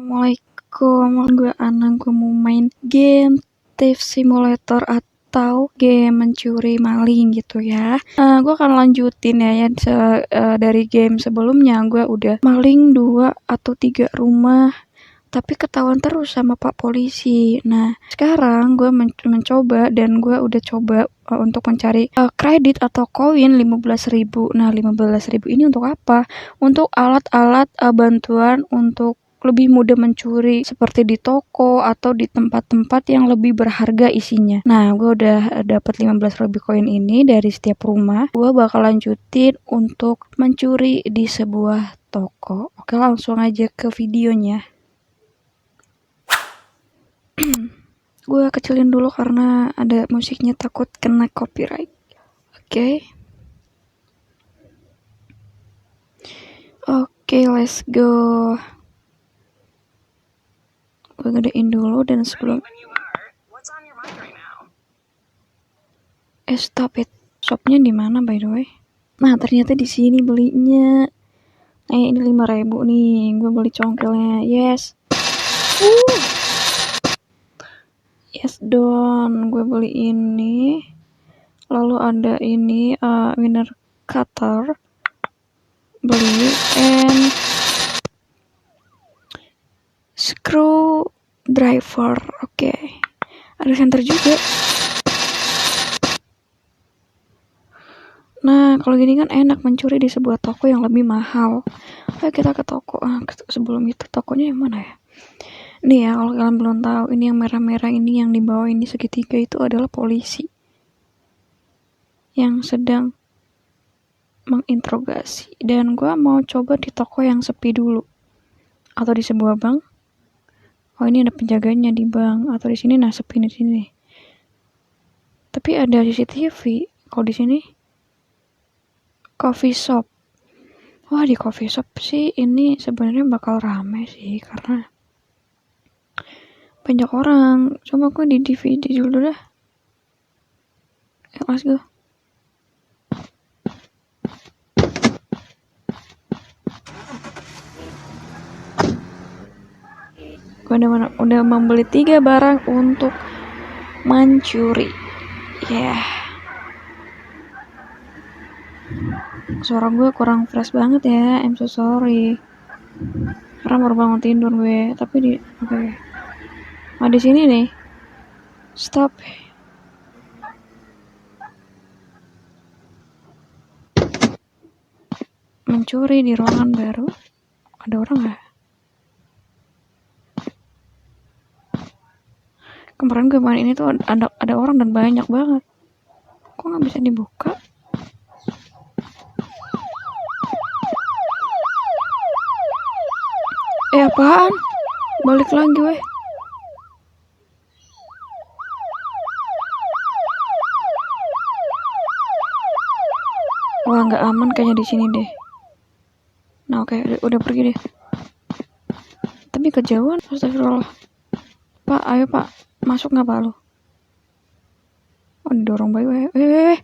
Assalamualaikum, gue Anang. Gue mau main game Thief Simulator atau game mencuri maling gitu ya. Gue akan lanjutin ya dari game sebelumnya. Gue udah maling 2 atau 3 rumah, tapi ketahuan terus sama Pak Polisi. Nah, sekarang gue mencoba dan gue udah coba untuk mencari kredit atau koin 15.000. Nah, 15.000 ini untuk apa? Untuk alat-alat bantuan untuk lebih mudah mencuri, seperti di toko atau di tempat-tempat yang lebih berharga isinya. Nah, gue udah dapat 15.000 koin ini dari setiap rumah. Gue bakal lanjutin untuk mencuri di sebuah toko. Oke, langsung aja ke videonya. Gue kecilin dulu karena ada musiknya, takut kena copyright. Oke, let's go. Gue gedein dulu dan sebelum stop it. Shopnya di mana by the way? Nah, ternyata di sini belinya. Ini 5.000 nih. Gue beli congkelnya. Yes. Yes don. Gue beli ini. Lalu ada ini winner cutter. Beli and screw driver. Oke. Ada senter juga. Nah, kalau gini kan enak mencuri di sebuah toko yang lebih mahal. Ayo kita ke toko. Sebelum itu tokonya yang mana ya? Nih ya, kalau kalian belum tahu, ini yang merah-merah ini, yang di bawah ini segitiga itu adalah polisi yang sedang menginterogasi. Dan gue mau coba di toko yang sepi dulu, atau di sebuah bank. Oh, ini ada penjaganya di bank, atau di sini. Nah, sepi di sini. Tapi ada CCTV. Kalau di sini coffee shop. Wah, di coffee shop sih ini sebenarnya bakal rame sih karena banyak orang. Coba gue di DVD dulu dah. Let's go. Gue udah membeli 3 barang untuk mencuri. Suara gue kurang fresh banget ya. I'm so sorry. Karena baru bangun tidur gue. Tapi oke. Nah, di sini nih. Stop. Mencuri di ruangan baru. Ada orang nggak? Kemarin gue main ini tuh ada orang dan banyak banget. Kok nggak bisa dibuka? Apaan? Balik lagi weh. Wah, nggak aman kayaknya di sini deh. Nah, oke, udah pergi deh. Tapi kejauhan. Astagfirullah. Pak, ayo pak, masuk nggak pak lo? Oh, didorong bayi weh.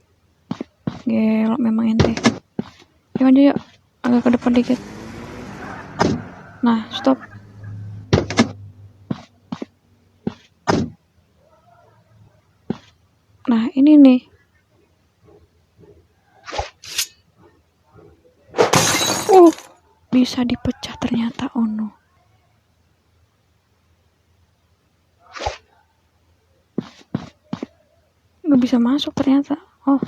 Gelok memang ente. Yuk aja yuk, agak ke depan dikit. Nah, stop. Nah, ini nih. Bisa dipecah ternyata. Oh no. Nggak bisa masuk ternyata. Oh.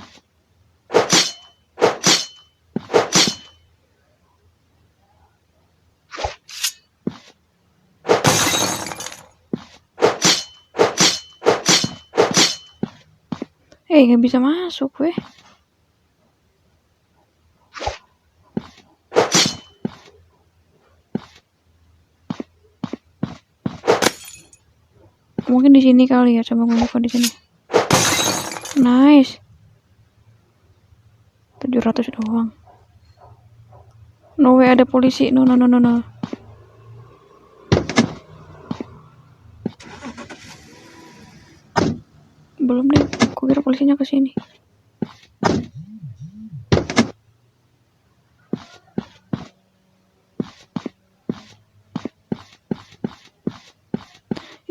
Nggak bisa masuk weh. Mungkin di sini kali ya. Coba gue buka di sini. Nice. 700 doang. No way, ada polisi. No. Belum deh. Aku kira polisinya ke sini.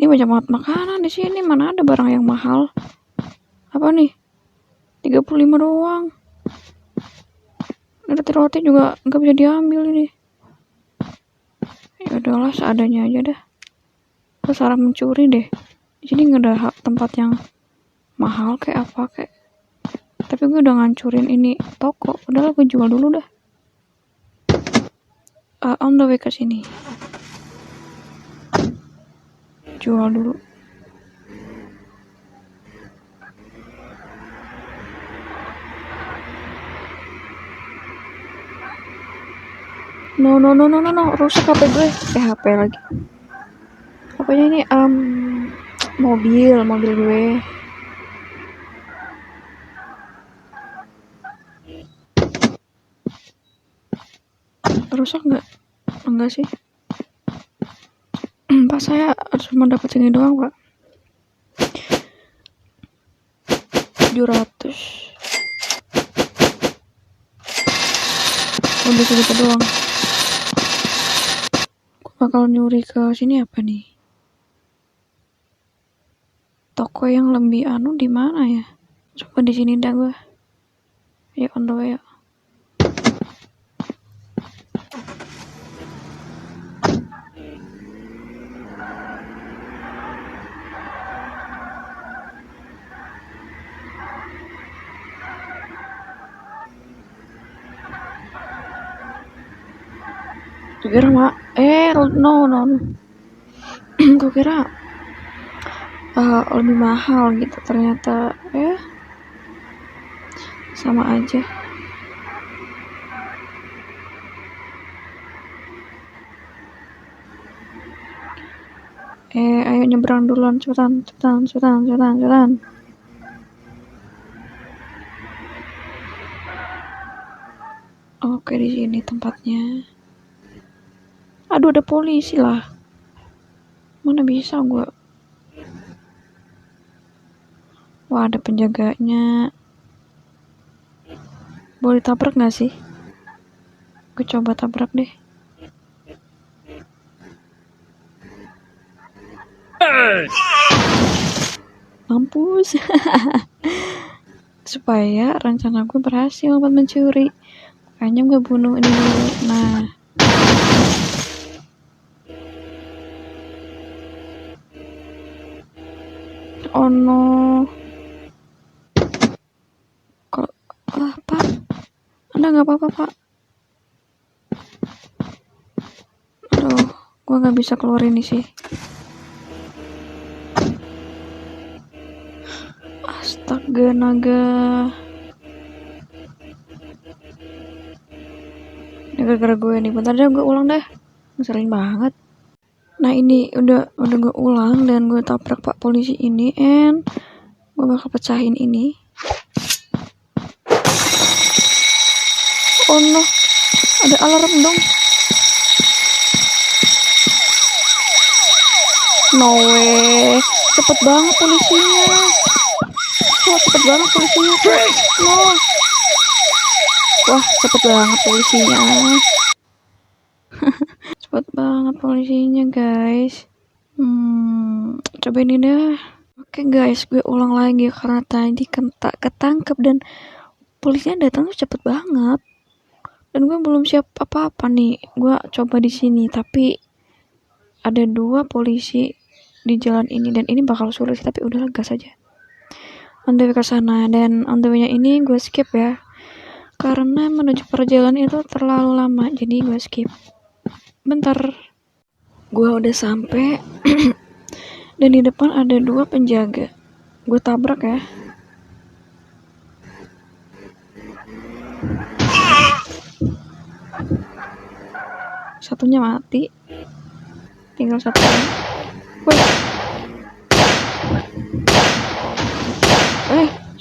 Ini banyak banget makanan di sini, mana ada barang yang mahal. Apa nih? 35 doang. Roti juga nggak bisa diambil ini. Ya udahlah, seadanya aja dah. Gue saran mencuri deh. Di sini nggak ada tempat yang mahal kayak apa kayak. Tapi gue udah ngancurin ini toko. Udahlah, gue jual dulu dah. On the way ke sini. Jual dulu. No, rusak HP gue. HP lagi. Apanya ini? Mobil gue. Rusak nggak? Enggak sih. Pak, saya cuma dapat segini doang, Pak. 700. Udah segitu doang. Gue bakal nyuri ke sini apa nih? Toko yang lebih di mana ya? Coba di sini dah gue. Ya, on the way ya. Gue kira no. Gue kira lebih mahal gitu, ternyata sama aja. Ayo nyebrang duluan, cepetan. Oke, di sini tempatnya. Aduh, ada polisi lah. Mana bisa gue? Wah, ada penjaganya. Boleh tabrak gak sih? Gue coba tabrak deh. Mampus. Supaya rencana gue berhasil buat mencuri. Makanya gue bunuh ini dulu. Nah. Oh no. Pak. Anda gak apa-apa, Pak? Aduh, gue gak bisa keluar ini sih. Astaga, naga. Ini gara-gara gue nih. Bentar deh, gue ulang dah. Ngeselin banget. Nah, ini udah gue ulang dan gue tabrak Pak polisi ini, and gue bakal pecahin ini. Oh no, ada alarm dong. No way, cepet banget polisinya. No. Wah, cepet banget polisinya. Guys. Coba ini dah. Oke guys, gue ulang lagi karena tadi ketangkep dan polisinya datang tuh cepet banget. Dan gue belum siap apa-apa nih. Gue coba di sini, tapi ada 2 polisi di jalan ini dan ini bakal sulit, tapi udah gas aja. On the way ke sana, dan on the way-nya ini gue skip ya. Karena menuju perjalanan itu terlalu lama, jadi gue skip. Bentar. Gue udah sampai dan di depan ada 2 penjaga. Gue tabrak ya. Satunya mati. Tinggal satu. Woi.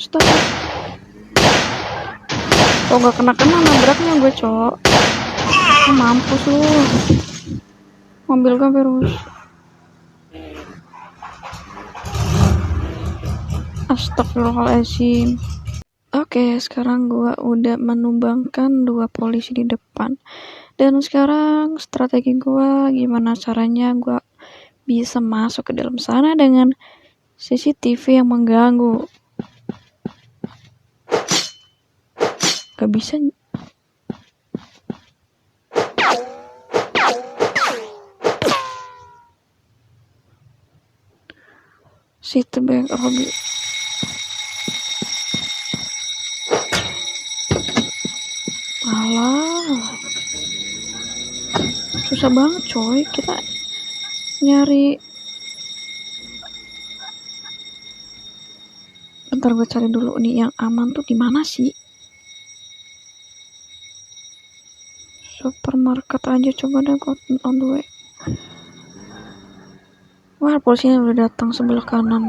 Stop. Kok gak kena nabraknya gue, Cok. Mampus lu. Mobil gue virus. Astagfirullahaladzim. Oke, sekarang gue udah menumbangkan 2 polisi di depan. Dan sekarang strategi gue gimana caranya gue bisa masuk ke dalam sana dengan CCTV yang mengganggu. Gak bisa. Citibank Robi. Alah, susah banget coy, kita nyari. Bentar gue cari dulu nih yang aman tuh di mana sih? Supermarket aja coba deh, Cotton on the way. Wah, polisinya udah datang sebelah kanan.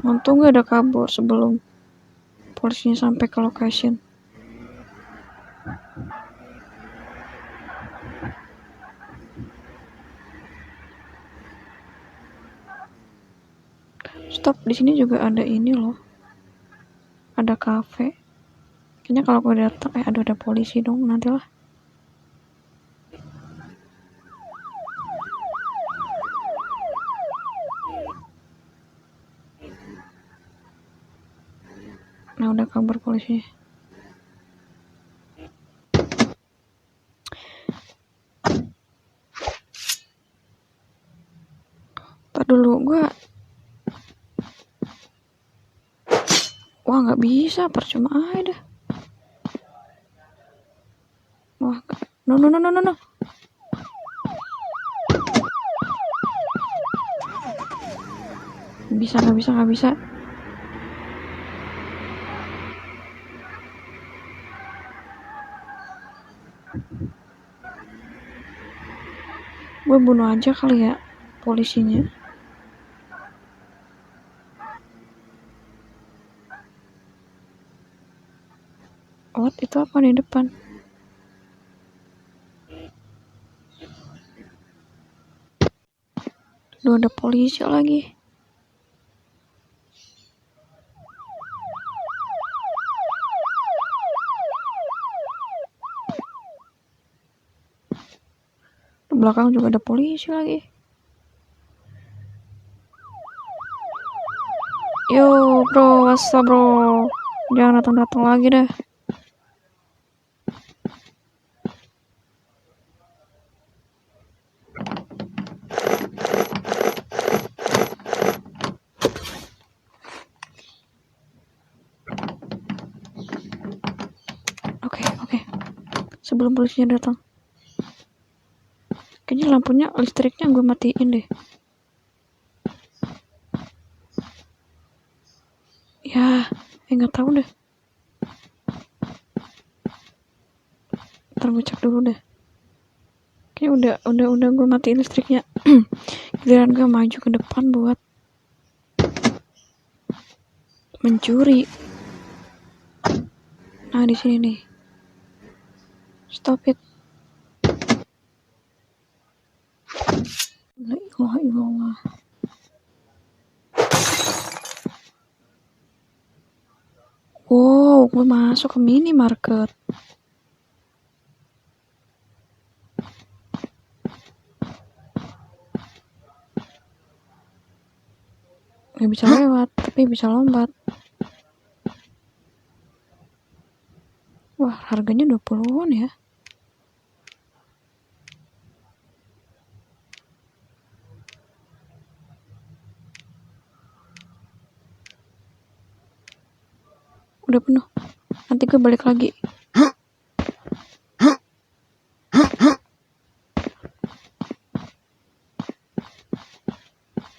Untung gak ada kabur sebelum polisinya sampai ke location. Stop, di sini juga ada ini loh. Ada cafe. Kayaknya kalau gue datang, aduh ada polisi dong, nantilah. Nah, udah kabur polisinya. Ntar dulu, wah nggak bisa, percuma aja dah. Wah, no. Nggak bisa. Gue bunuh aja kali ya polisinya. What? Itu apa di depan? Duh, ada polisi lagi. Di belakang juga ada polisi lagi. Yo bro, what's up bro? Jangan datang lagi dah. Oke. Sebelum polisinya datang. Kayaknya lampunya, listriknya gue matiin deh. Ya, nggak tahu deh. Ntar gue cek dulu deh. Kayaknya udah gue matiin listriknya. Giliran gue maju ke depan buat mencuri. Nah, di sini nih. Stop it. La ilaha illallah. Wow, gue masuk ke minimarket. Gak bisa lewat, tapi bisa lompat. Wah, harganya 20-an ya. Udah penuh. Nanti gue balik lagi.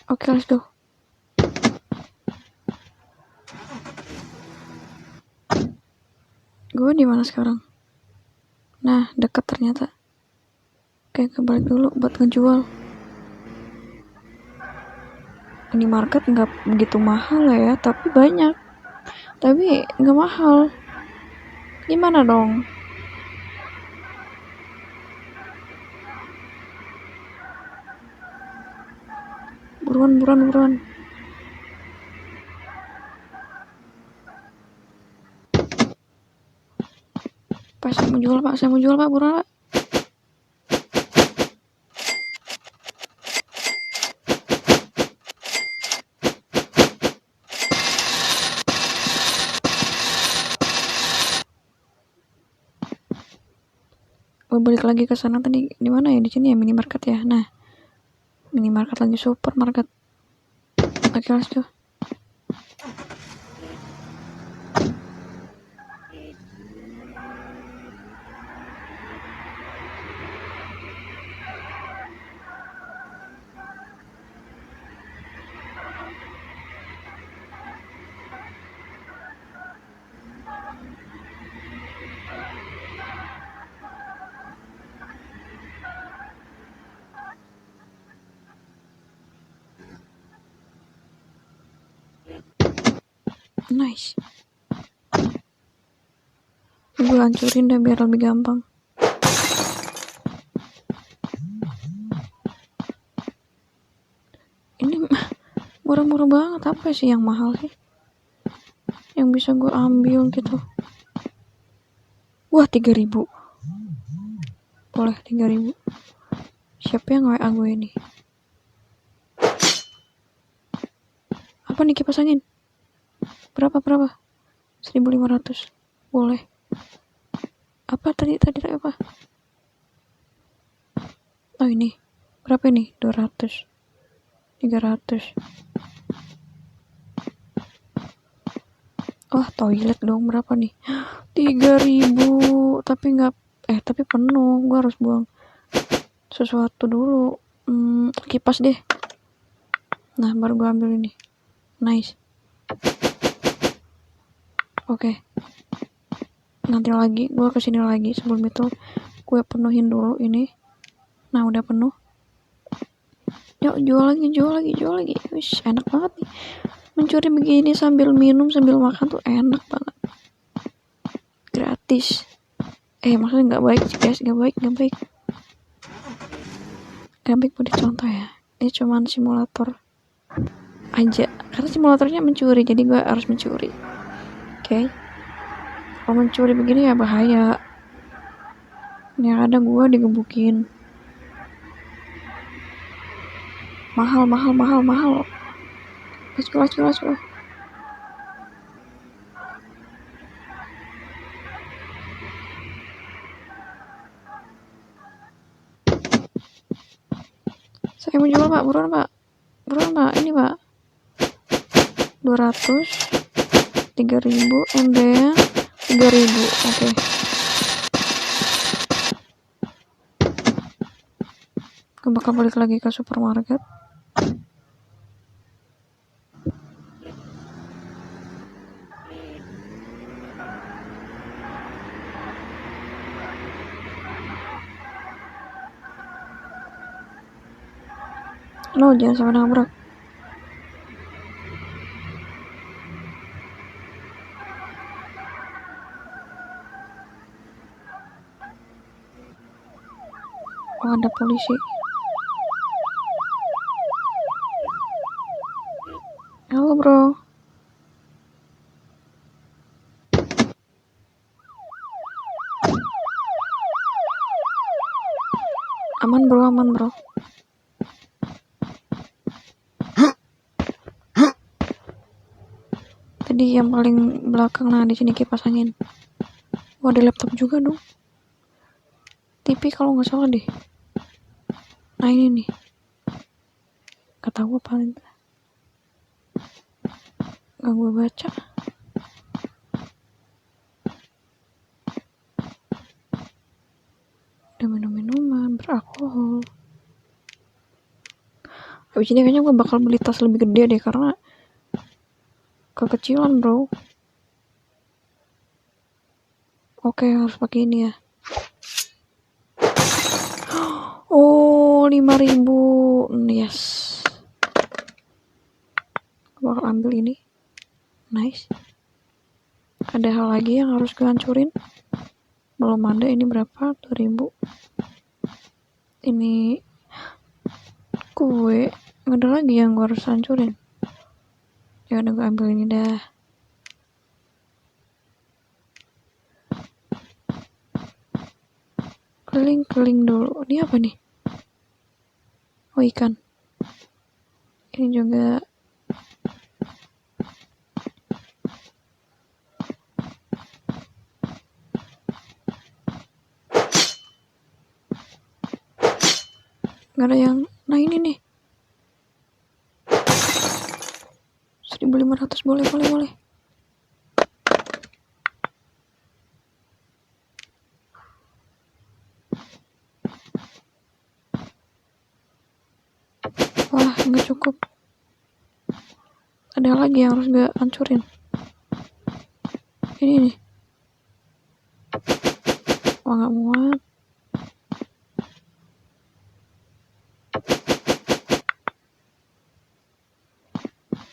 Oke, let's go. Gue di mana sekarang? Nah, dekat ternyata. Oke, gue balik dulu buat ngejual. Minimarket nggak begitu mahal ya, tapi banyak. Tapi nggak mahal. Gimana dong? Buruan. Pak, saya mau jual Pak, buruan Pak. Balik lagi ke sana tadi, di mana ya? Di sini ya, minimarket ya. Nah, minimarket lagi supermarket. Oke, let's go. Nice. Gue hancurin dah biar lebih gampang. Ini murah-murah banget, apa sih yang mahal sih? Yang bisa gue ambil gitu. Wah, 3.000. Boleh 3.000. Siapa yang WA gue ini? Apa nih kipas angin? Berapa? 1.500. Boleh. Apa tadi apa? Oh ini. Berapa ini? 200. 300. Oh, toilet dong, berapa nih? 3.000. Tapi penuh. Gue harus buang sesuatu dulu. Kipas deh. Nah, baru gue ambil ini. Nice. Oke. Nanti lagi gue kesini lagi. Sebelum itu gue penuhin dulu ini. Nah, udah penuh. Yuk, jual lagi. Wish, enak banget nih. Mencuri begini sambil minum sambil makan tuh enak banget. Gratis. Maksudnya nggak baik sih guys, nggak baik. Gak baik buat dicontoh ya. Ini cuman simulator aja. Karena simulatornya mencuri, jadi gue harus mencuri. Oke. Kalau mencuri begini ya bahaya. Yang ada gue digebukin. Mahal. Let's go. Saya mau jual Pak, buruan Pak. Ini Pak. 200. 3.000. MD-nya 3.000. Oke. Gue bakal balik lagi ke supermarket. Lo jangan sampai nabrak. Oh, ada polisi. Halo bro. Aman bro. Tadi yang paling belakang, nah di sini kipas angin. Wah, ada laptop juga dong. TV kalau nggak salah deh. Nah ini nih. Gak tahu apa itu. Gak gue baca. Ada minuman beralkohol. Habis ini kayaknya gue bakal beli tas lebih gede deh karena kekecilan bro. Oke, harus pakai ini ya. Oh, 5.000. Yes. Gue bakal ambil ini. Nice. Ada hal lagi yang harus gue hancurin? Belum ada. Ini berapa? 2.000. Ini kue. Nggak ada lagi yang gue harus hancurin. Ya udah, gue ambil ini dah. keliling dulu. Ini apa nih? Oh, ikan. Ini juga nggak ada yang. Nah, ini nih 1.500. boleh. Wah, nggak cukup. Ada lagi yang harus gue hancurin. Ini nih. Wah, nggak muat.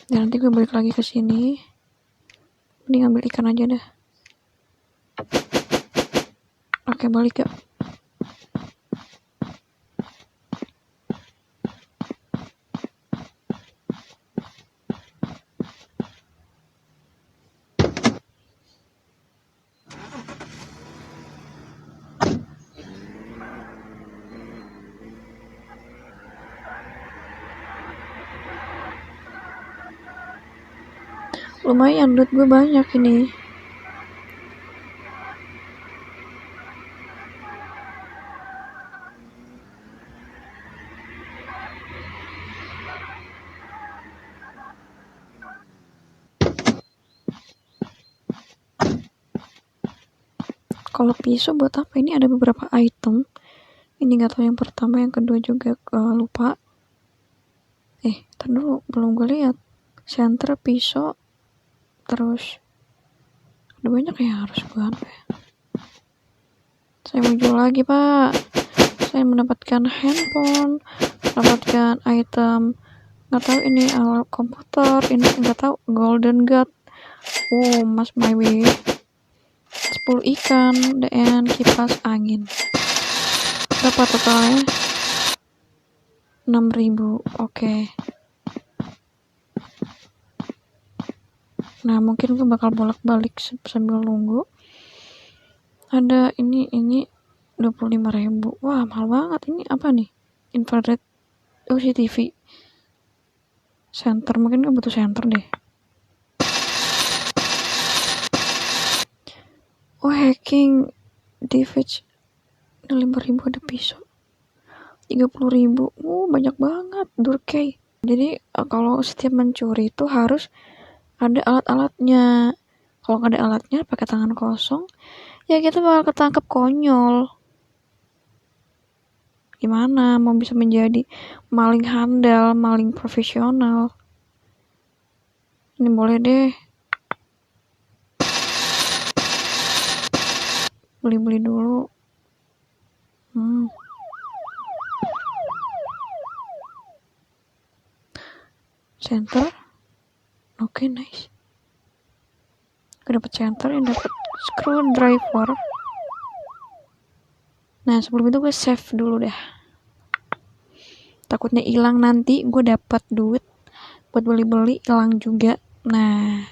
Dan nanti gue balik lagi ke sini. Ini ngambil ikan aja dah. Oke, balik ya. Lumayan, duit gue banyak ini. Kalau pisau buat apa? Ini ada beberapa item. Ini nggak tahu yang pertama, yang kedua juga lupa. Ntar dulu, belum gue lihat. Senter, pisau, terus ada banyak yang harus gue apa ya. Saya mau jual lagi, Pak. Saya mendapatkan handphone, mendapatkan item, nggak tahu ini alat komputer, ini nggak tahu golden god. Oh, mas my way. 10 ikan dan kipas angin. Berapa totalnya? 6.000. Oke. Nah, mungkin gue bakal bolak-balik sambil nunggu. Ada ini 25.000. Wah, mahal banget. Ini apa nih? Infrared CCTV. Center, mungkin gue butuh center deh. Oh, hacking device. 5.000 ada pisau. 30.000. Banyak banget. Durkee. Jadi kalau setiap mencuri itu harus ada alat-alatnya. Kalau nggak ada alatnya, pakai tangan kosong, ya kita bakal ketangkep konyol. Gimana mau bisa menjadi maling handal, maling profesional? Ini boleh deh. Beli-beli dulu. Center. Oke, nice. Gue dapet center, yang dapet screwdriver. Nah, sebelum itu gue save dulu dah. Takutnya hilang nanti, gue dapat duit buat beli-beli, hilang juga. Nah,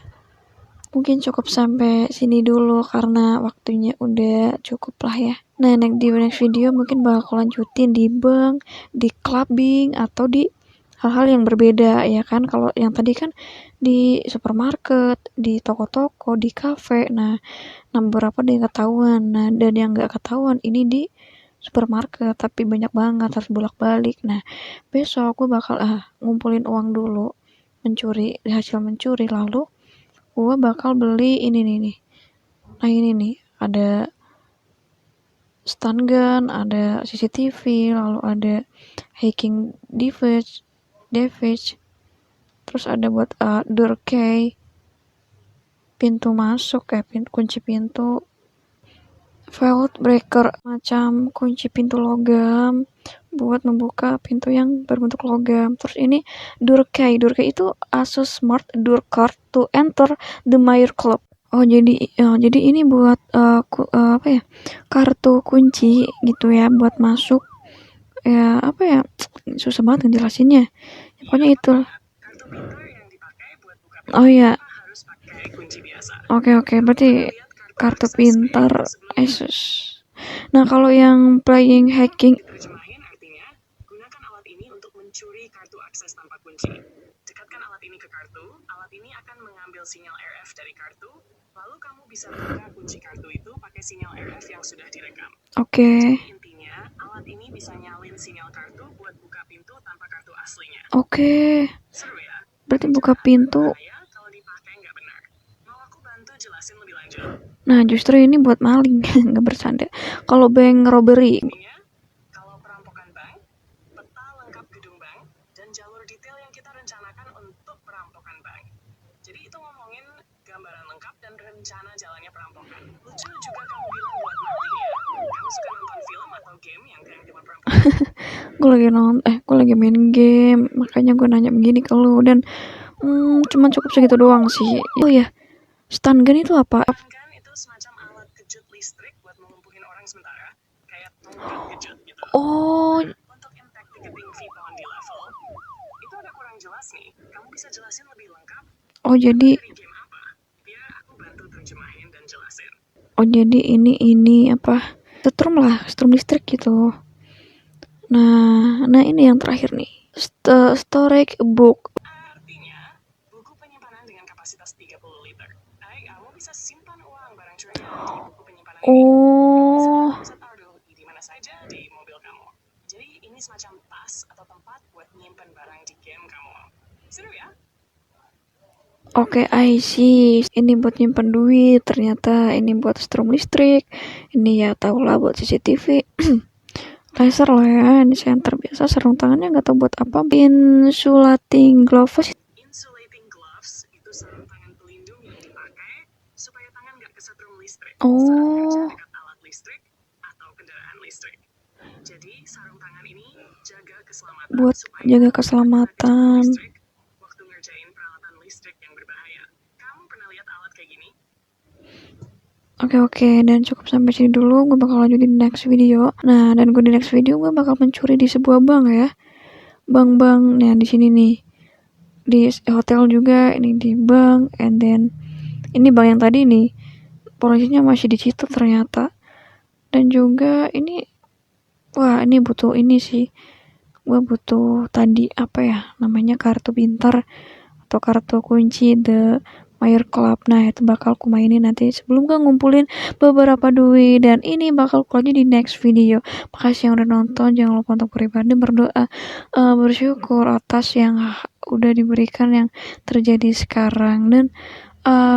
mungkin cukup sampai sini dulu karena waktunya udah cukup lah ya. Nah, di next video mungkin bakal lanjutin di bank, di clubbing, atau di hal-hal yang berbeda ya kan. Kalau yang tadi kan di supermarket, di toko-toko, di kafe. Nah beberapa ada yang ketahuan. Nah, dan yang nggak ketahuan ini di supermarket, tapi banyak banget, harus bolak-balik. Nah, besok gue bakal ngumpulin uang dulu, mencuri, hasil mencuri, lalu gue bakal beli ini nih. Nah, ini nih ada stun gun, ada CCTV, lalu ada hacking device, terus ada buat Durkee, pintu masuk kunci pintu, vault breaker, macam kunci pintu logam buat membuka pintu yang berbentuk logam. Terus ini Durkee itu Asus Smart Door Card to enter the Mayor Club. Oh, jadi ini buat apa ya, kartu kunci gitu ya, buat masuk ya, apa ya, susah banget ngejelasinnya. Pokoknya itu. Oh ya. Oke, berarti kartu pintar Asus. Nah, kalau yang playing hacking, Terjemahin artinya, gunakan alat ini untuk mencuri kartu akses tanpa kunci. Dekatkan alat ini ke kartu, alat ini akan mengambil sinyal RF dari kartu, lalu kamu bisa buka kunci kartu itu pakai sinyal RF yang sudah direkam. oke. Jadi intinya, alat ini bisa nyalin sinyal kartu buat buka pintu tanpa kartu aslinya. Oke. Seru ya? Berarti buka pintu. Berbahaya kalau dipakai nggak benar. Mau aku bantu jelasin lebih lanjut? Nah, justru ini buat maling, nggak bercanda. Kalau bank robbery, Intinya, kalau perampokan bank, peta lengkap gedung bank, dan jalur detail yang kita rencanakan untuk perampokan bank. Jadi itu ngomongin gambaran lengkap dan rencana jalannya perampokan. Lucu juga kamu bilang buat maling ya. Kamu suka nonton film atau game yang kayak tema perampokan? gue lagi main game, makanya gue nanya begini ke lu. Dan cuman cukup segitu doang sih. Oh ya, stun gun itu apa? Stun gun itu semacam alat kejut listrik buat melumpuhin orang sementara, kayak tongkat kejut gitu. Oh, Untuk impact ticketing VPON di level, itu agak kurang jelas nih. Kamu bisa jelasin lebih lengkap? oh jadi, Dari game apa? Biar aku bantu terjemahin dan jelasin. oh jadi ini apa? Strum listrik gitu. Nah ini yang terakhir nih. Storage book. Artinya, buku penyimpanan dengan kapasitas 30 liter. Kamu bisa simpan uang barang curian di buku penyimpanan ini. Oh, Bisa taruh di mana saja di mobil kamu. Jadi ini semacam tas atau tempat buat nyimpen barang di game kamu. Seru ya? oke, I see. Ini buat nyimpen duit, ternyata ini buat strum listrik. Ini ya tau lah buat CCTV. Laser lah ya, ini senter biasa, sarung tangannya nggak tahu buat apa. Insulating gloves. Insulating gloves itu sarung tangan pelindung yang dipakai supaya tangan nggak kesetrum listrik Oh. saat kerja dekat alat listrik atau kendaraan listrik. Jadi sarung tangan ini jaga keselamatan Buat supaya jaga keselamatan. listrik waktu ngerjain peralatan listrik yang berbahaya. Kamu pernah lihat alat kayak gini? Oke, dan cukup sampai sini dulu. Gue bakal lanjutin di next video. Nah, dan gue di next video gue bakal mencuri di sebuah bank ya. Bank-bank, nah di sini nih. Di hotel juga, ini di bank, and then ini bank yang tadi nih. Polisinya masih di situ ternyata. Dan juga ini, wah ini butuh ini sih. Gue butuh tadi apa ya namanya, kartu pintar atau kartu kunci The Mayor Club. Nah itu bakal ku mainin nanti sebelum gue ngumpulin beberapa duit, dan ini bakal ku lanjut di next video. Makasih yang udah nonton, jangan lupa untuk beribadah, berdoa, bersyukur atas yang udah diberikan yang terjadi sekarang. Dan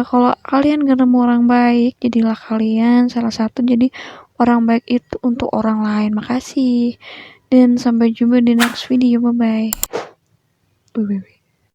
kalau kalian gak nemu orang baik, jadilah kalian salah satu jadi orang baik itu untuk orang lain. Makasih, dan sampai jumpa di next video. Bye bye.